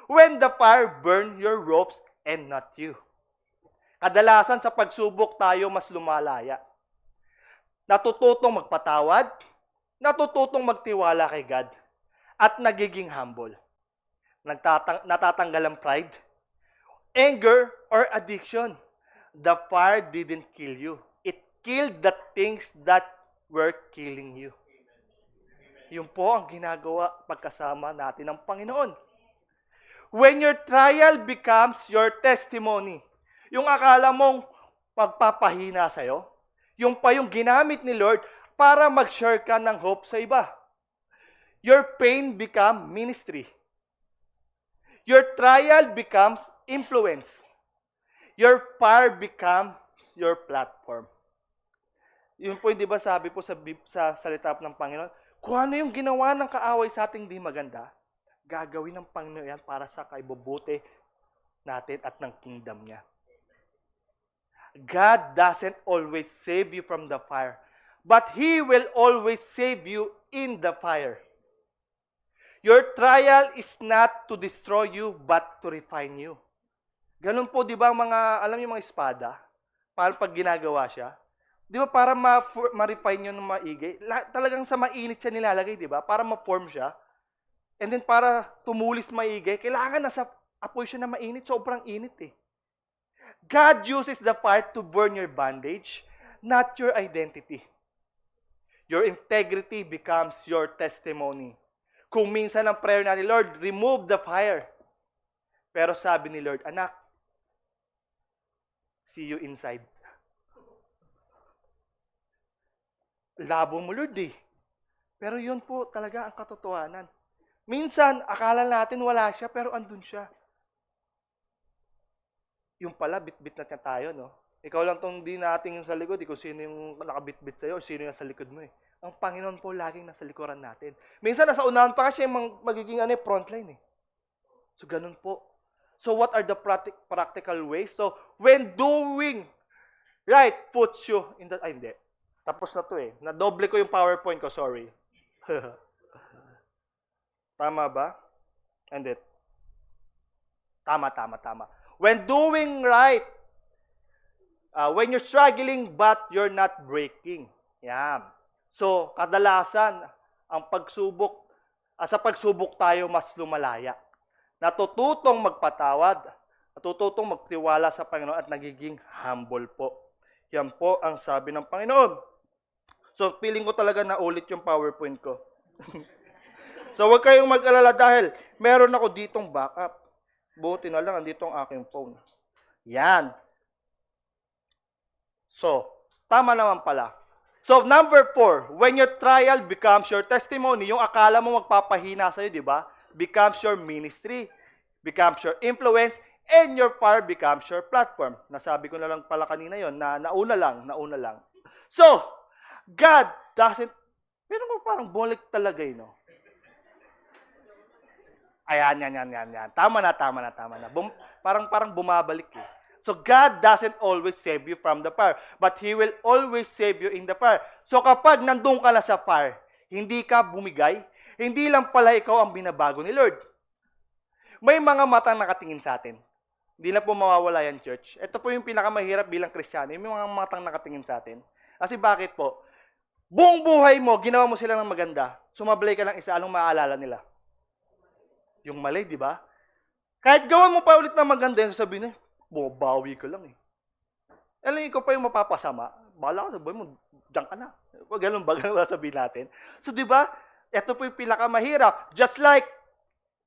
When the fire burn your ropes and not you. Kadalasan sa pagsubok tayo mas lumalaya. Natututong magpatawad, natututong magtiwala kay God, at nagiging humble. Natatanggal ang pride, anger, or addiction. The fire didn't kill you. It killed the things that were killing you. Yun po ang ginagawa pagkasama natin ng Panginoon. When your trial becomes your testimony, yung akala mong magpapahina sa'yo, yung pa yung ginamit ni Lord para mag-share ka ng hope sa iba. Your pain become ministry. Your trial becomes influence. Your fire becomes your platform. Yun po, hindi ba sabi po sa salita ng Panginoon, kung ano yung ginawa ng kaaway sa ating di maganda, gagawin ng Panginoon yan para sa kaibubuti natin at ng kingdom niya. God doesn't always save you from the fire, but He will always save you in the fire. Your trial is not to destroy you, but to refine you. Ganun po, di ba, alam niyo mga espada? Para pag ginagawa siya, di ba, para ma-refine yun ng maigi, talagang sa mainit siya nilalagay, di ba? Para ma-form siya. And then para tumulis maigi, kailangan nasa apoy siya na mainit, sobrang init eh. God uses the fire to burn your bondage, not your identity. Your integrity becomes your testimony. Kung minsan ang prayer natin, Lord, remove the fire. Pero sabi ni Lord, anak, see you inside. Labo mo, Lord eh. Pero yun po talaga ang katotohanan. Minsan, akala natin wala siya, pero andun siya. Yung pala, bit-bit na tayo, no? Ikaw lang tong di nating sa likod, kung sino yung nakabit-bit sa'yo, o sino yung sa likod mo eh. Ang Panginoon po laging nasa likuran natin. Minsan, nasa unahan pa siya yung magiging frontline eh. So, ganun po. So, what are the practical ways? So, when doing right, puts you in the... Ay, hindi. Tapos na to eh. Nadoble ko yung PowerPoint ko, sorry. Tama ba? Hindi. Tama. When doing right, when you're struggling but you're not breaking. Yan. So, kadalasan, ang pagsubok, sa pagsubok tayo mas lumalaya. Natututong magpatawad, natututong magtiwala sa Panginoon at nagiging humble po. Yan po ang sabi ng Panginoon. So, feeling ko talaga na ulit yung PowerPoint ko. So, huwag kayong mag-alala dahil meron ako ditong backup. Buti na lang, andito ang aking phone. Yan. So, tama naman pala. So, number 4, when your trial becomes your testimony, yung akala mo magpapahina sa'yo, di ba? Becomes your ministry, becomes your influence, and your fire becomes your platform. Nasabi ko na lang pala kanina yon na nauna lang. So, God doesn't, pero parang bulik talaga yun, no? Ayan, yan. Tama na. Parang bumabalik eh. So, God doesn't always save you from the fire, but He will always save you in the fire. So, kapag nandun ka na sa fire, hindi ka bumigay, hindi lang pala ikaw ang binabago ni Lord. May mga matang nakatingin sa atin. Hindi na po mawawala yan, church. Ito po yung pinakamahirap bilang Kristiyano, yung mga matang nakatingin sa atin. Kasi bakit po? Buong buhay mo, ginawa mo sila ng maganda. Sumablay ka lang isa, anong maaalala nila? Yung mali, di ba? Kahit gawan mo pa ulit na maganda, yung sasabihin bumabawi ka lang eh. Alam, ikaw pa yung mapapasama. Bahala ka sa buhay mo, diyan ka na. Ganun ba sabihin natin? So, di ba? Ito po yung pinakamahirap. Just like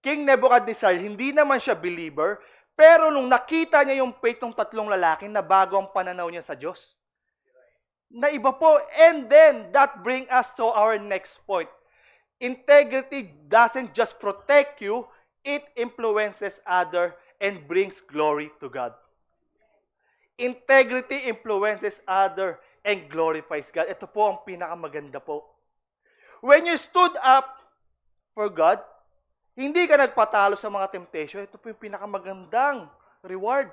King Nebuchadnezzar, hindi naman siya believer, pero nung nakita niya yung faith ng tatlong lalaki, na bago ang pananaw niya sa Diyos. Na iba po. And then, that bring us to our next point. Integrity doesn't just protect you, it influences others and brings glory to God. Integrity influences others and glorifies God. Ito po ang pinakamaganda po. When you stood up for God, hindi ka nagpatalo sa mga temptation. Ito po yung pinakamagandang reward.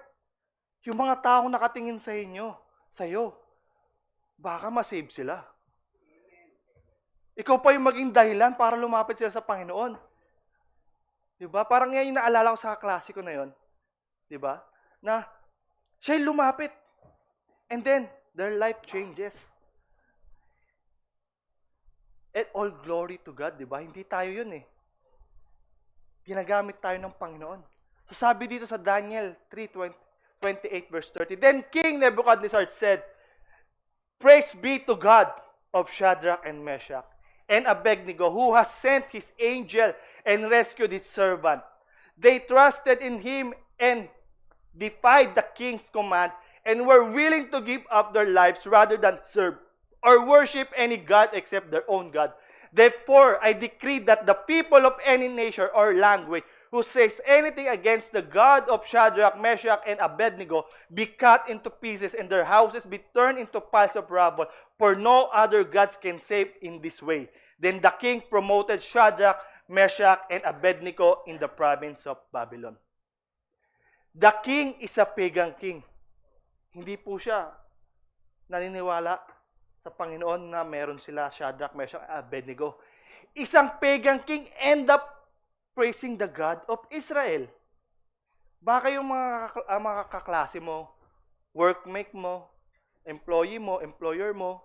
Yung mga taong nakatingin sa inyo, sa'yo, baka masave sila. Ikaw pa yung maging dahilan para lumapit sila sa Panginoon. Diba? Parang yan yung naalala ko sa klase ko na yon. Diba? Na siya yung lumapit. And then, their life changes. And all glory to God, diba? Hindi tayo yun eh. Ginagamit tayo ng Panginoon. So sabi dito sa Daniel 3:28 verse 30, Then King Nebuchadnezzar said, Praise be to God of Shadrach and Meshach and Abednego, who has sent his angel and rescued his servant. They trusted in him and defied the king's command and were willing to give up their lives rather than serve or worship any god except their own God. Therefore, I decree that the people of any nation or language who says anything against the God of Shadrach, Meshach, and Abednego be cut into pieces and their houses be turned into piles of rubble, for no other gods can save in this way. Then the king promoted Shadrach, Meshach, and Abednego in the province of Babylon. The king is a pagan king. Hindi po siya naniniwala sa Panginoon na meron sila Shadrach, Meshach, Abednego. Isang pagan king end up praising the God of Israel. Baka yung mga kaklase mo, workmate mo, employee mo, employer mo,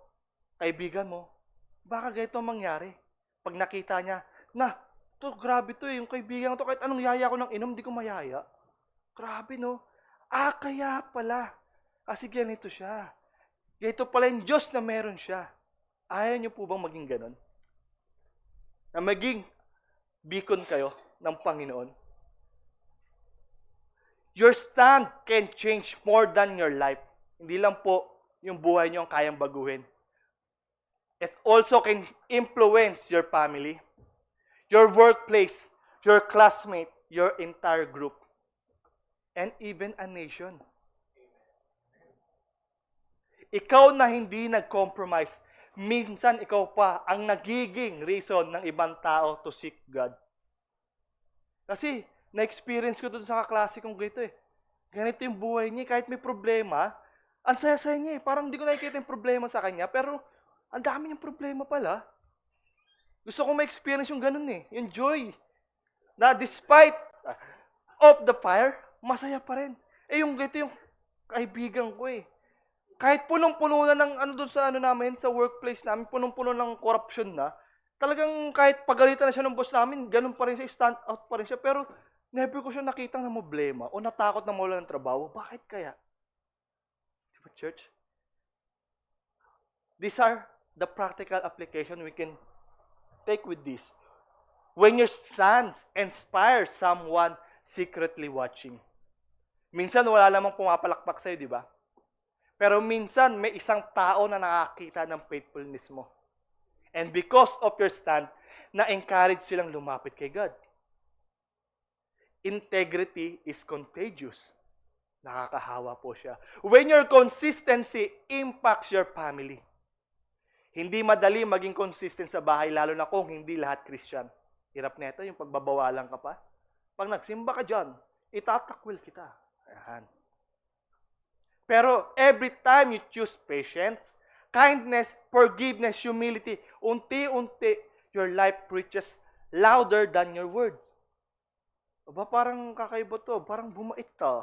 kaibigan mo, baka ganito ang mangyari. Pag nakita niya, grabe to yung kaibigan to, kahit anong yaya ko ng inom, di ko mayaya. Grabe no. Kaya pala. Kasi ganito siya. Ganito pala yung Diyos na meron siya. Ayaw niyo po bang maging ganon? Na maging beacon kayo ng Panginoon? Your stand can change more than your life. Hindi lang po yung buhay niyo ang kayang baguhin. It also can influence your family, your workplace, your classmate, your entire group, and even a nation. Ikaw na hindi nag-compromise, minsan ikaw pa ang nagiging reason ng ibang tao to seek God. Kasi, na-experience ko doon sa kaklase kong ganito eh. Ganito yung buhay niya, kahit may problema, ang saya-saya niya eh. Parang hindi ko nakikita yung problema sa kanya, pero ang dami niyang problema pala. Gusto ko ma-experience yung ganun eh, yung joy. Na despite of the fire, masaya pa rin. Yung ganito yung kaibigan ko eh. Kahit punong-puno na ng doon sa namin, sa workplace namin, punong-puno ng corruption na, talagang kahit pagalitan na siya ng boss namin, ganun pa rin siya, stand out pa rin siya. Pero never ko siya nakitang na problema o natakot na mawala ng trabaho. Bakit kaya? Diba, church? These are the practical application we can take with this. When your sons inspire someone secretly watching. Minsan wala namang pumapalakpak sa'yo, di ba? Pero minsan may isang tao na nakakita ng faithfulness mo. And because of your stand, na-encourage silang lumapit kay God. Integrity is contagious. Nakakahawa po siya. When your consistency impacts your family. Hindi madali maging consistent sa bahay, lalo na kung hindi lahat Christian. Hirap nito yung pagbabawalan ka pa. Pag nagsimba ka dyan, itatakwil kita. Ayan. Pero every time you choose patience, kindness, forgiveness, humility, unti-unti, your life preaches louder than your words. Aba, parang kakaiba to. Parang bumait to.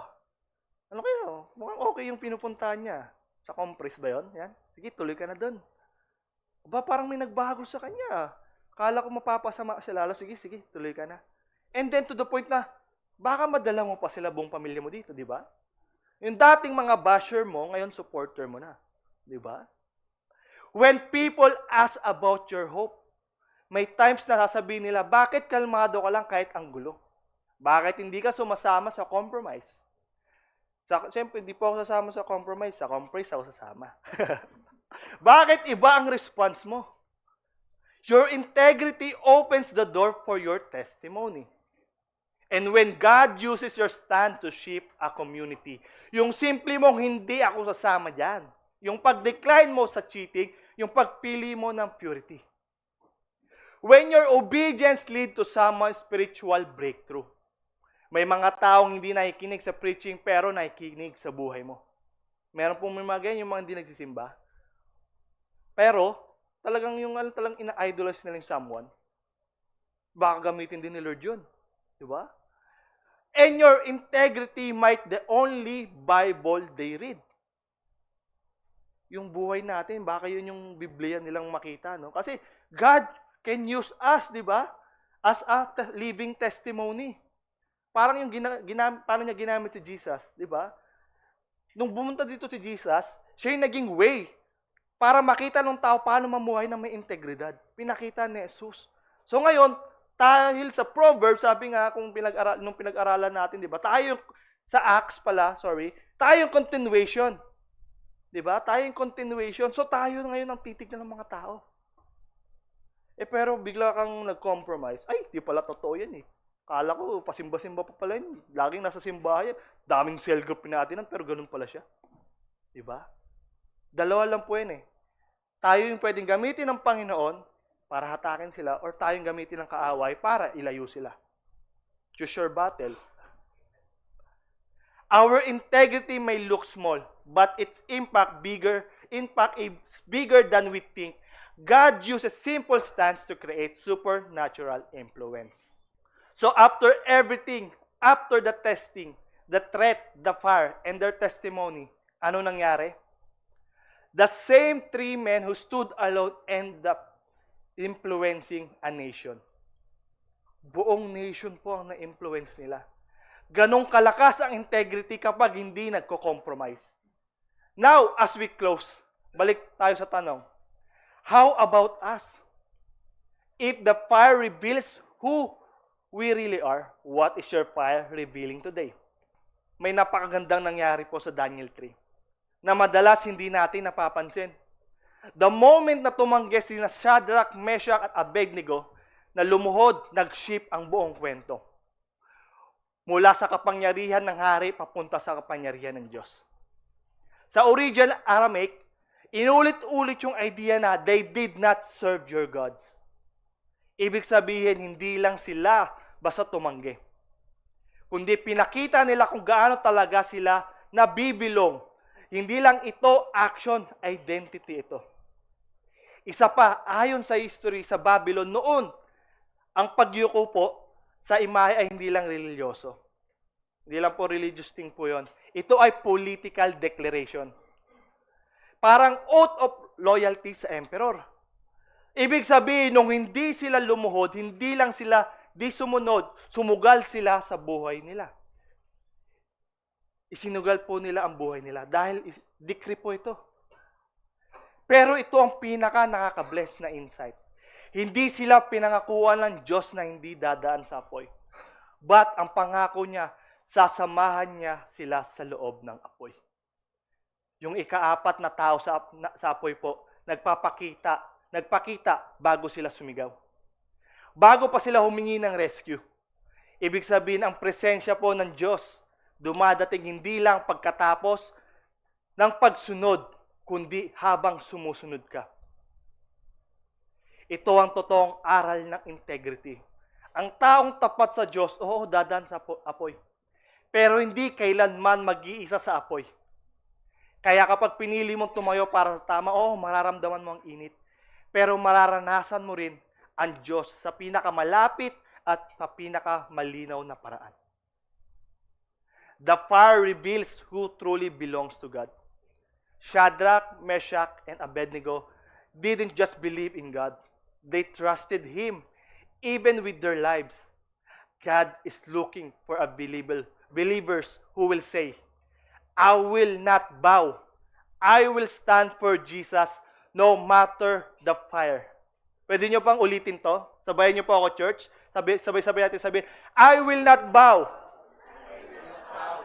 Ano kayo? Mukhang okay yung pinupuntahan niya. Sa compress ba yun? Yan. Sige, tuloy ka na dun. Aba, parang may nagbago sa kanya. Kala ko mapapasama siya lalo. Sige, tuloy ka na. And then to the point na, baka madala mo pa sila buong pamilya mo dito, di ba? Yung dating mga basher mo, ngayon supporter mo na. Di ba? When people ask about your hope, may times na sasabihin nila, bakit kalmado ka lang kahit ang gulo? Bakit hindi ka sumasama sa compromise? Siyempre, hindi po ako sasama sa compromise. Sa compromise ako sasama. Bakit iba ang response mo? Your integrity opens the door for your testimony. And when God uses your stand to shape a community, yung simple mong hindi ako sasama dyan. Yung pag-decline mo sa cheating, yung pagpili mo ng purity. When your obedience lead to someone's spiritual breakthrough. May mga taong hindi nakikinig sa preaching pero nakikinig sa buhay mo. Meron pong may mga ganyan, yung mga hindi nagsisimba. Pero, talagang ina-idolize nila yung someone. Baka gamitin din ni Lord yun. Diba? And your integrity might the only Bible they read. Yung buhay natin, baka yun yung Biblia nilang makita, no? Kasi God can use us, di ba? As a living testimony. Parang yung paano niya ginamit si Jesus, di ba? Nung bumunta dito si Jesus, siya yung naging way para makita ng tao paano mamuhay ng may integridad. Pinakita ni Jesus. So ngayon, dahil sa Proverbs, sabi nga kung nung pinag-aralan natin, 'di ba? Tayo sa Acts tayo yung continuation. 'Di ba? Tayo yung continuation. So tayo ngayon ang titignan ng mga tao. Pero bigla kang nag-compromise. Ay, di pala totoo 'yan eh. Kala ko pasimba-simba pa pala 'yan. Laging nasa simbahan. Daming cell group natin, pero ganun pala siya. 'Di ba? Dalawa lang po 'yan eh. Tayo yung pwedeng gamitin ng Panginoon para hatakin sila, or tayong gamitin ng kaaway para ilayo sila. Choose your battle. Our integrity may look small, but its impact is bigger than we think. God uses simple stance to create supernatural influence. So after everything, after the testing, the threat, the fire, and their testimony, ano nangyari? The same three men who stood alone end up influencing a nation. Buong nation po ang na-influence nila. Ganong kalakas ang integrity kapag hindi nagko-compromise. Now, as we close, balik tayo sa tanong. How about us? If the fire reveals who we really are, what is your fire revealing today? May napakagandang nangyari po sa Daniel 3 na madalas hindi natin napapansin. The moment na tumanggi sina Shadrach, Meshach at Abednego, na lumuhod, nag-shift ang buong kwento. Mula sa kapangyarihan ng hari, papunta sa kapangyarihan ng Diyos. Sa original Aramaic, inulit-ulit yung idea na they did not serve your gods. Ibig sabihin, hindi lang sila basta tumanggi. Kundi pinakita nila kung gaano talaga sila nabibilong. Hindi lang ito action, identity ito. Isa pa, ayon sa history sa Babylon noon, ang pagyuko po sa imahe ay hindi lang religyoso. Hindi lang po religious thing po yon. Ito ay political declaration. Parang oath of loyalty sa emperor. Ibig sabihin, nung hindi sila lumuhod, hindi lang sila di sumunod, sumugal sila sa buhay nila. Isinugal po nila ang buhay nila dahil decree po ito. Pero ito ang pinaka nakaka-bless na insight. Hindi sila pinangakuan ng Diyos na hindi dadaan sa apoy. But ang pangako niya, sasamahan niya sila sa loob ng apoy. Yung ika-4 na tao sa apoy po, nagpakita bago sila sumigaw. Bago pa sila humingi ng rescue. Ibig sabihin, ang presensya po ng Diyos, dumadating hindi lang pagkatapos ng pagsunod, kundi habang sumusunod ka. Ito ang totoong aral ng integrity. Ang taong tapat sa Diyos, oo, dadaan sa apoy. Pero hindi kailanman mag-iisa sa apoy. Kaya kapag pinili mong tumayo para sa tama, oo, mararamdaman mo ang init. Pero mararanasan mo rin ang Diyos sa pinakamalapit at sa pinakamalinaw na paraan. The fire reveals who truly belongs to God. Shadrach, Meshach, and Abednego didn't just believe in God. They trusted Him, even with their lives. God is looking for believers who will say, I will not bow. I will stand for Jesus no matter the fire. Pwede nyo pang ulitin to? Sabayan nyo po ako, church. Sabay-sabay natin sabihin, I will not bow.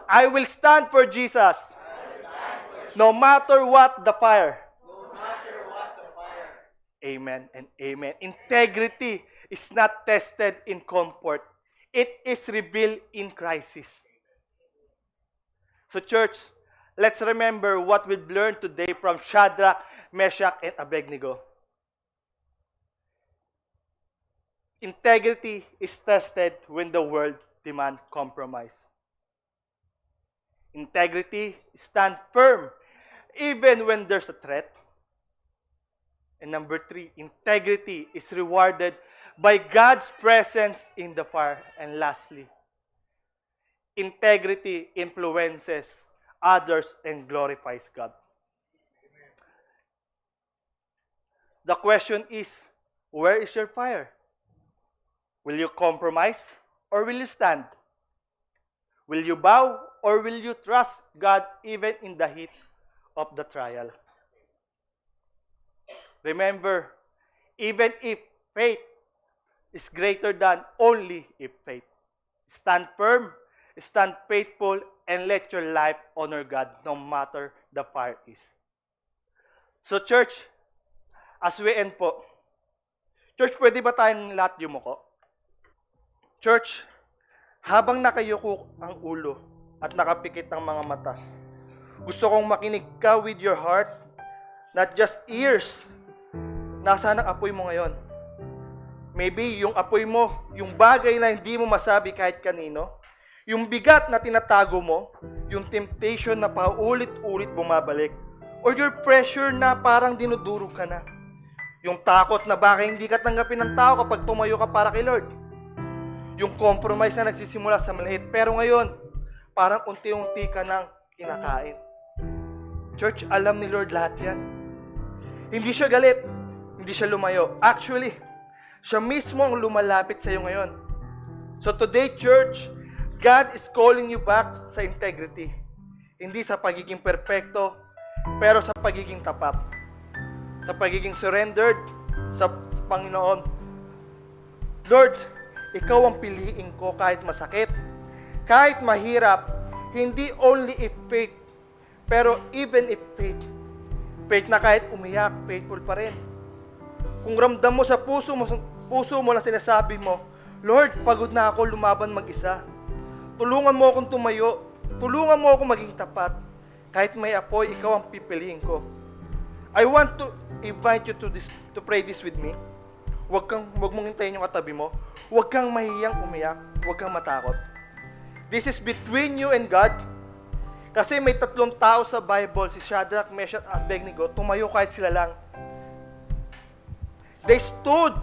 I will stand for Jesus. No matter what the fire. Amen and amen. Integrity is not tested in comfort. It is revealed in crisis. So church, let's remember what we've learned today from Shadrach, Meshach, and Abednego. Integrity is tested when the world demands compromise. Integrity stands firm even when there's a threat. And number 3, integrity is rewarded by God's presence in the fire. And lastly, integrity influences others and glorifies God. The question is, where is your fire? Will you compromise or will you stand? Will you bow or will you trust God even in the heat of the trial? Remember, even if faith is greater than only if faith. Stand firm, stand faithful, and let your life honor God no matter the fire is. So church, as we end po, church, pwede ba tayong lahat yumuko? Church, habang nakayuko ang ulo at nakapikit ang mga mata, gusto kong makinig ka with your heart, not just ears. Nasaan ang apoy mo ngayon? Maybe yung apoy mo, yung bagay na hindi mo masabi kahit kanino, Yung bigat na tinatago mo, yung temptation na paulit-ulit bumabalik, or your pressure na parang dinudurog ka na. Yung takot na baka hindi ka tanggapin ng tao kapag tumayo ka para kay Lord. Yung compromise na nagsisimula sa maliit, pero ngayon, parang unti-unti ka nang kinakain. Church, alam ni Lord lahat yan. Hindi siya galit, hindi siya lumayo. Actually, siya mismo ang lumalapit sa iyo ngayon. So today, church, God is calling you back sa integrity. Hindi sa pagiging perfecto, pero sa pagiging tapat. Sa pagiging surrendered sa Panginoon. Lord, ikaw ang piliin ko kahit masakit, kahit mahirap, hindi only if faith, pero even if faith. Faith na kahit umiyak, faithful pa rin. Kung ramdam mo sa puso mo na sinasabi mo, Lord, pagod na ako lumaban mag-isa. Tulungan mo akong tumayo. Tulungan mo akong maging tapat. Kahit may apoy, ikaw ang pipiliin ko. I want to invite you to pray this with me. Huwag mong hintayin yung katabi mo. Huwag kang mahiyang umiyak. Huwag kang matakot. This is between you and God. Kasi may 3 tao sa Bible, si Shadrach, Meshach, at Abednego, tumayo kahit sila lang. They stood.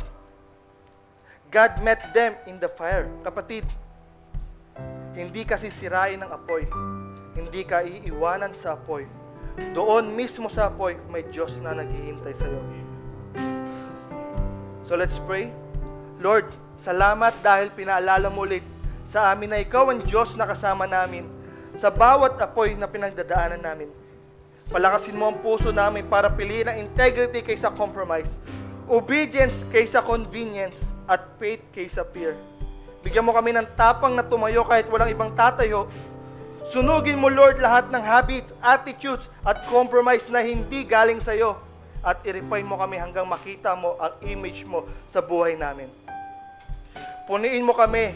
God met them in the fire. Kapatid, hindi ka sisirain ng apoy. Hindi ka iiwanan sa apoy. Doon mismo sa apoy, may Diyos na naghihintay sa iyo. So let's pray. Lord, salamat dahil pinaalala mo ulit sa amin na ikaw ang Diyos na kasama namin sa bawat apoy na pinagdadaanan namin. Palakasin mo ang puso namin para piliin ang integrity kaysa compromise, obedience kaysa convenience, at faith kaysa fear. Bigyan mo kami ng tapang na tumayo kahit walang ibang tatayo. Sunugin mo, Lord, lahat ng habits, attitudes, at compromise na hindi galing sa iyo. At i-refine mo kami hanggang makita mo ang image mo sa buhay namin. Puniin mo kami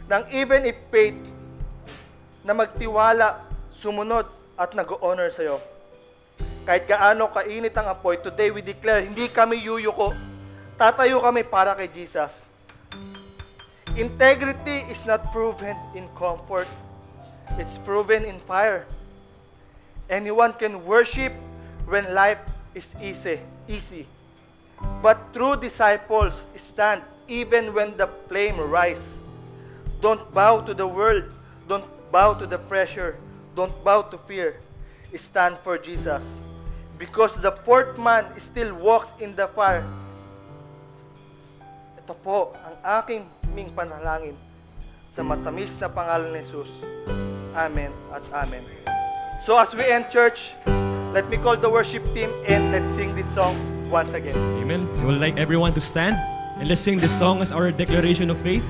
ng even if faith na magtiwala, sumunod, at nag-honor sa iyo. Kahit gaano kainit ang apoy, today we declare, hindi kami yuyuko. Tatayo kami para kay Jesus. Integrity is not proven in comfort. It's proven in fire. Anyone can worship when life is easy. But true disciples stand even when the flame rise. Don't bow to the world. Don't bow to the pressure. Don't bow to fear. Stand for Jesus. Because the fourth man still walks in the fire. Ito po ang aking panalangin sa matamis na pangalan ni Jesus. Amen at amen. So as we end church, let me call the worship team and let's sing this song once again. Amen. We would like everyone to stand and let's sing this song as our declaration of faith.